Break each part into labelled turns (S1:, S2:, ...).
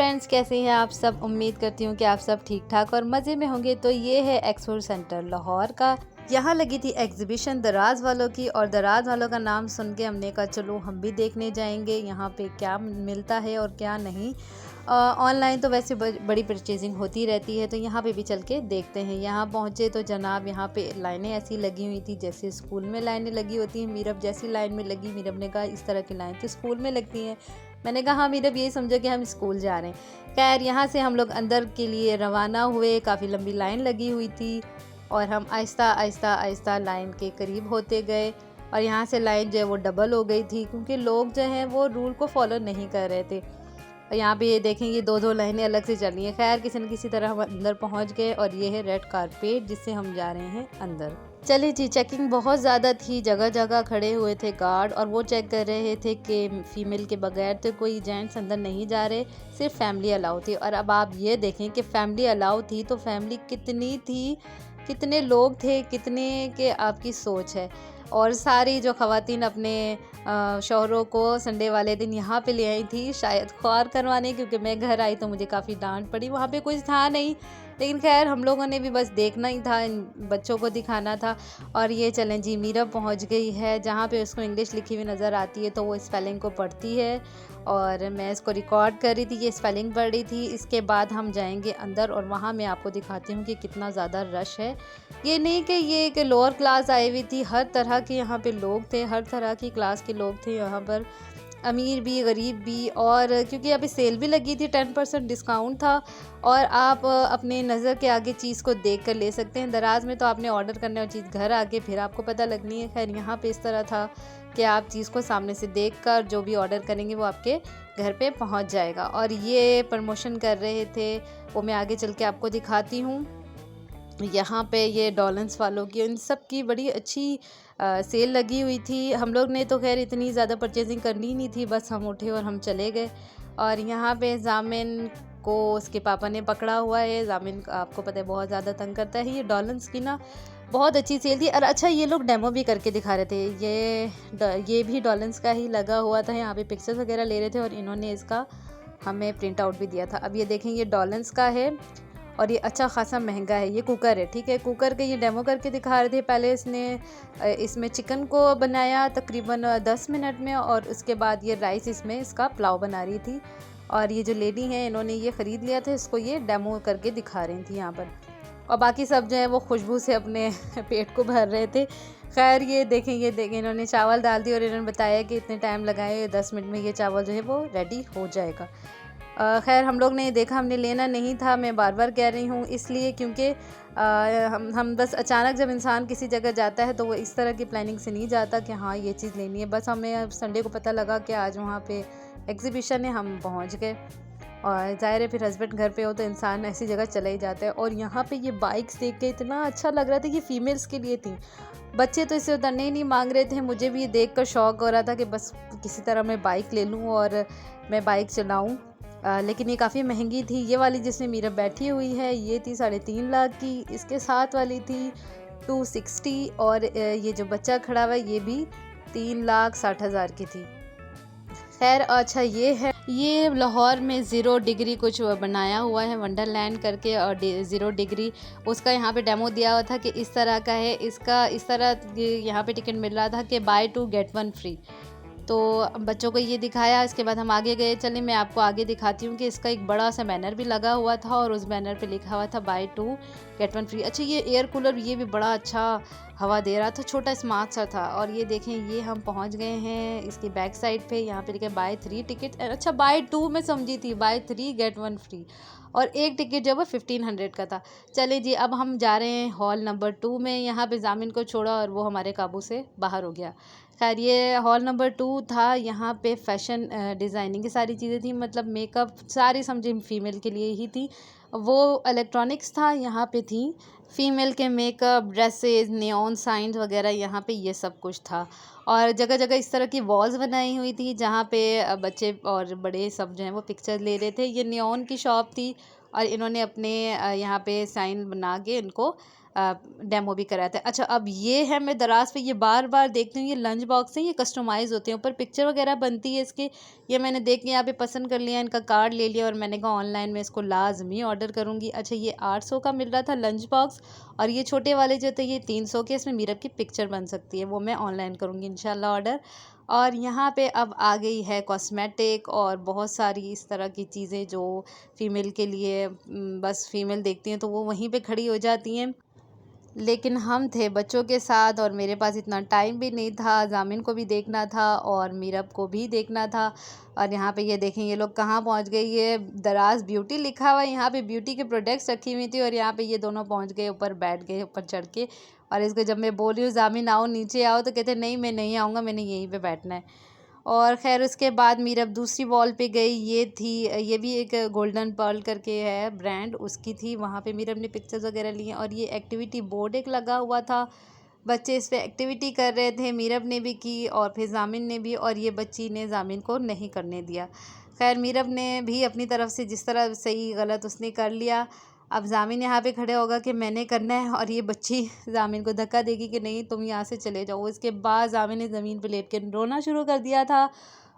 S1: Friends, कैसे हैं आप सब। उम्मीद करती हूँ कि आप सब ठीक ठाक और मज़े में होंगे। तो ये है एक्सपो सेंटर लाहौर का। यहाँ लगी थी एग्जीबिशन दराज वालों की, और दराज वालों का नाम सुन के हमने कहा चलो हम भी देखने जाएंगे यहाँ पे क्या मिलता है और क्या नहीं। ऑनलाइन तो वैसे बड़ी परचेजिंग होती रहती है, तो यहाँ पे भी चल के देखते हैं। यहाँ पहुँचे तो जनाब यहाँ पे लाइनें ऐसी लगी हुई थी जैसे स्कूल में लाइनें लगी होती हैं। मीरब जैसी लाइन में लगी। मीरब ने कहा इस तरह की लाइन तो स्कूल में लगती हैं। मैंने कहा हाँ मीरब, यही समझो कि हम स्कूल जा रहे हैं। खैर यहाँ से हम लोग अंदर के लिए रवाना हुए। काफ़ी लंबी लाइन लगी हुई थी और हम आहिस्ता आहिस्ता आहिस्ता लाइन के करीब होते गए। और यहाँ से लाइन जो है वो डबल हो गई थी क्योंकि लोग जो हैं वो रूल को फॉलो नहीं कर रहे थे। और यहाँ पे ये देखें, ये दो लाइनें अलग से चल रही हैं। खैर किसी न किसी तरह हम अंदर पहुँच गए और ये है रेड कारपेट जिससे हम जा रहे हैं अंदर। चलिए जी, चेकिंग बहुत ज़्यादा थी। जगह जगह खड़े हुए थे गार्ड और वो चेक कर रहे थे कि फ़ीमेल के बगैर तो कोई जेंट्स अंदर नहीं जा रहे, सिर्फ फैमिली अलाउ थी। और अब आप ये देखें कि फैमिली अलाउ थी तो फैमिली कितनी थी, कितने लोग थे, कितने के आपकी सोच है। और सारी जो ख़वातीन अपने शौहरों को संडे वाले दिन यहाँ पे ले आई थी, शायद ख्वार करवाने, क्योंकि मैं घर आई तो मुझे काफ़ी डांट पड़ी। वहाँ पे कुछ था नहीं, लेकिन खैर हम लोगों ने भी बस देखना ही था, इन बच्चों को दिखाना था। और ये चलें जी, मीरब पहुँच गई है। जहाँ पे उसको इंग्लिश लिखी हुई नज़र आती है तो वो स्पेलिंग को पढ़ती है और मैं इसको रिकॉर्ड कर रही थी, ये स्पेलिंग पढ़ रही थी। इसके बाद हम जाएंगे अंदर और वहाँ मैं आपको दिखाती हूँ कि कितना ज़्यादा रश है। ये नहीं कि ये एक लोअर क्लास आई हुई थी, हर तरह के यहाँ पे लोग थे, हर तरह की क्लास के लोग थे यहाँ पर, अमीर भी गरीब भी। और क्योंकि अभी सेल भी लगी थी, 10% डिस्काउंट था और आप अपने नज़र के आगे चीज़ को देख कर ले सकते हैं। दराज में तो आपने ऑर्डर करना है और चीज़ घर आके फिर आपको पता लगनी है। खैर यहाँ पे इस तरह था कि आप चीज़ को सामने से देखकर जो भी ऑर्डर करेंगे वो आपके घर पे पहुंच जाएगा। और ये प्रमोशन कर रहे थे, वो मैं आगे चल के आपको दिखाती हूँ। यहाँ पे ये डॉलन्स वालों की, इन सब की बड़ी अच्छी सेल लगी हुई थी। हम लोग ने तो खैर इतनी ज़्यादा परचेजिंग करनी ही नहीं थी, बस हम उठे और हम चले गए। और यहाँ पे जामिन को उसके पापा ने पकड़ा हुआ है। जामिन आपको पता है बहुत ज़्यादा तंग करता है। ये डॉलन्स की ना बहुत अच्छी सेल थी। और अच्छा, ये लोग डेमो भी करके दिखा रहे थे। ये भी डॉलन्स का ही लगा हुआ था। यहाँ पे पिक्चर्स वगैरह ले रहे थे और इन्होंने इसका हमें प्रिंट आउट भी दिया था। अब ये देखें, ये डॉलन्स का है और ये अच्छा खासा महंगा है। ये कुकर है, ठीक है, कुकर के ये डेमो करके दिखा रहे थे। पहले इसमें चिकन को बनाया तकरीबन 10 मिनट में और उसके बाद ये राइस इसमें इसका पुलाव बना रही थी। और ये जो लेडी हैं इन्होंने ये ख़रीद लिया था, इसको ये डेमो करके दिखा रही थी यहाँ पर। और बाकी सब जो है वो खुशबू से अपने पेट को भर रहे थे। खैर ये देखें इन्होंने चावल डाल दिए और इन्होंने बताया कि इतने टाइम लगाए, 10 मिनट में ये चावल जो है वो रेडी हो जाएगा। खैर हम लोग ने देखा, हमने लेना नहीं था, मैं बार बार कह रही हूँ, इसलिए क्योंकि हम बस अचानक जब इंसान किसी जगह जाता है तो वो इस तरह की प्लानिंग से नहीं जाता कि हाँ ये चीज़ लेनी है। बस हमें संडे को पता लगा कि आज वहाँ पे एग्ज़िबिशन है, हम पहुँच गए। और ज़ाहिर है फिर हस्बैंड घर पे हो तो इंसान ऐसी जगह चला ही जाता है। और यहाँ पे ये बाइक्स देख के इतना अच्छा लग रहा था। ये फ़ीमेल्स के लिए थी, बच्चे तो इससे उतरने ही नहीं मांग रहे थे। मुझे भी ये देख कर शौक़ हो रहा था कि बस किसी तरह मैं बाइक ले लूँ और मैं बाइक चलाऊँ। लेकिन ये काफ़ी महंगी थी। ये वाली जिसमें मीरा बैठी हुई है ये थी 3.5 लाख की। इसके साथ वाली थी 260 और ये जो बच्चा खड़ा हुआ है ये भी 3,60,000 की थी। खैर अच्छा, ये लाहौर में 0 डिग्री कुछ बनाया हुआ है, वंडरलैंड करके, और 0 डिग्री उसका यहाँ पे डेमो दिया हुआ था कि इस तरह का है। इसका इस तरह यहाँ पे टिकट मिल रहा था कि बाय 2 गेट 1 फ्री। तो बच्चों को ये दिखाया। इसके बाद हम आगे गए। चलिए मैं आपको आगे दिखाती हूँ कि इसका एक बड़ा सा बैनर भी लगा हुआ था और उस बैनर पे लिखा हुआ था बाय 2 गेट 1 फ्री। अच्छा, ये एयर कूलर ये भी बड़ा अच्छा हवा दे रहा था, छोटा स्मार्ट सा था। और ये देखें, ये हम पहुँच गए हैं इसकी बैक साइड पे। यहाँ पे लिखा है बाय 3 टिकट। अच्छा, बाय 2 मैं समझी थी, बाय 3 गेट 1 फ्री। और एक टिकट जो है 1500 का था। चलिए जी, अब हम जा रहे हैं हॉल नंबर 2 में। यहाँ पे जामिन को छोड़ा और वो हमारे काबू से बाहर हो गया। खैर ये हॉल नंबर 2 था। यहाँ पे फैशन डिज़ाइनिंग की सारी चीज़ें थी, मतलब मेकअप सारी समझे फीमेल के लिए ही थी। वो इलेक्ट्रॉनिक्स था, यहाँ पे थी फ़ीमेल के मेकअप, ड्रेसेस, नियॉन साइंस वगैरह, यहाँ पे ये सब कुछ था। और जगह जगह इस तरह की वॉल्स बनाई हुई थी जहाँ पे बच्चे और बड़े सब जो हैं वो पिक्चर ले रहे थे। ये नियॉन की शॉप थी और इन्होंने अपने यहाँ पे साइन बना के इनको डेमो भी कराया था। अच्छा, अब ये है मैं दराज पे ये बार बार देखती हूँ, ये लंच बॉक्स है, ये कस्टमाइज़ होते हैं, ऊपर पिक्चर वगैरह बनती है इसकी। ये मैंने देख के यहाँ पे पसंद कर लिया, इनका कार्ड ले लिया और मैंने कहा ऑनलाइन में इसको लाजमी ऑर्डर करूँगी। अच्छा, ये 800 का मिल रहा था लंच बॉक्स, और ये छोटे वाले जो थे ये 300 के, इसमें मीरब की पिक्चर बन सकती है, वो मैं ऑनलाइन करूँगी इंशाल्लाह ऑर्डर। और यहाँ पे अब आ गई है कॉस्मेटिक और बहुत सारी इस तरह की चीज़ें जो फ़ीमेल के लिए बस फ़ीमेल देखती हैं तो वो वहीं पे खड़ी हो जाती हैं। लेकिन हम थे बच्चों के साथ और मेरे पास इतना टाइम भी नहीं था, ज़ामिन को भी देखना था और मीरब को भी देखना था। और यहाँ पे ये देखें ये लोग कहाँ पहुँच गए, ये दराज ब्यूटी लिखा हुआ है, यहाँ पे ब्यूटी के प्रोडक्ट्स रखी हुई थी और यहाँ पे ये दोनों पहुँच गए ऊपर, बैठ गए ऊपर चढ़ के। और इसको जब मैं बोल रही हूँ ज़ामिन आओ नीचे आओ, तो कहते नहीं मैं नहीं आऊँगा, मैंने यहीं पे बैठना है। और ख़ैर उसके बाद मीरब दूसरी वॉल पे गई, ये थी, ये भी एक गोल्डन पर्ल करके है ब्रांड, उसकी थी। वहाँ पे मीरब ने पिक्चर्स वगैरह लिए और ये एक्टिविटी बोर्ड एक लगा हुआ था, बच्चे इस पे एक्टिविटी कर रहे थे, मीरब ने भी की और फिर ज़ामिन ने भी, और ये बच्ची ने ज़ामिन को नहीं करने दिया। खैर मीरब ने भी अपनी तरफ से जिस तरह सही गलत उसने कर लिया। अब ज़ामिन यहाँ पे खड़े होगा कि मैंने करना है और ये बच्ची ज़ामिन को धक्का देगी कि नहीं तुम यहाँ से चले जाओ। इसके बाद ज़ामिन ने ज़मीन पे लेट के रोना शुरू कर दिया था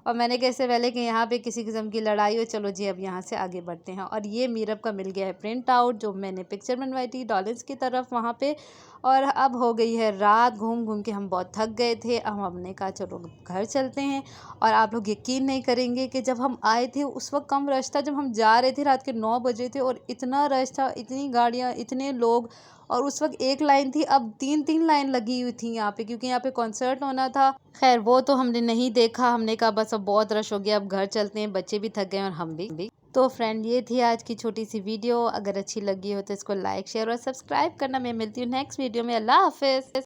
S1: और मैंने कहा इससे पहले कि यहाँ पे किसी किस्म की लड़ाई हो, चलो जी अब यहाँ से आगे बढ़ते हैं। और ये मीरब का मिल गया है प्रिंट आउट, जो मैंने पिक्चर बनवाई थी डॉलेंस की तरफ वहाँ पे। और अब हो गई है रात, घूम घूम के हम बहुत थक गए थे, अब हमने कहा चलो घर चलते हैं। और आप लोग यकीन नहीं करेंगे कि जब हम आए थे उस वक्त कम रश था, जब हम जा रहे थे रात के 9 बजे थे और इतना रश था, इतनी गाड़ियाँ, इतने लोग। और उस वक्त एक लाइन थी, अब 3-3 लाइन लगी हुई थी यहाँ पे, क्योंकि यहाँ पे कॉन्सर्ट होना था। खैर वो तो हमने नहीं देखा, हमने कहा बस अब बहुत रश हो गया, अब घर चलते हैं, बच्चे भी थक गए और हम भी। तो फ्रेंड ये थी आज की छोटी सी वीडियो, अगर अच्छी लगी हो तो इसको लाइक शेयर और सब्सक्राइब करना। मैं मिलती हूँ नेक्स्ट वीडियो में। अल्लाह हाफिज़।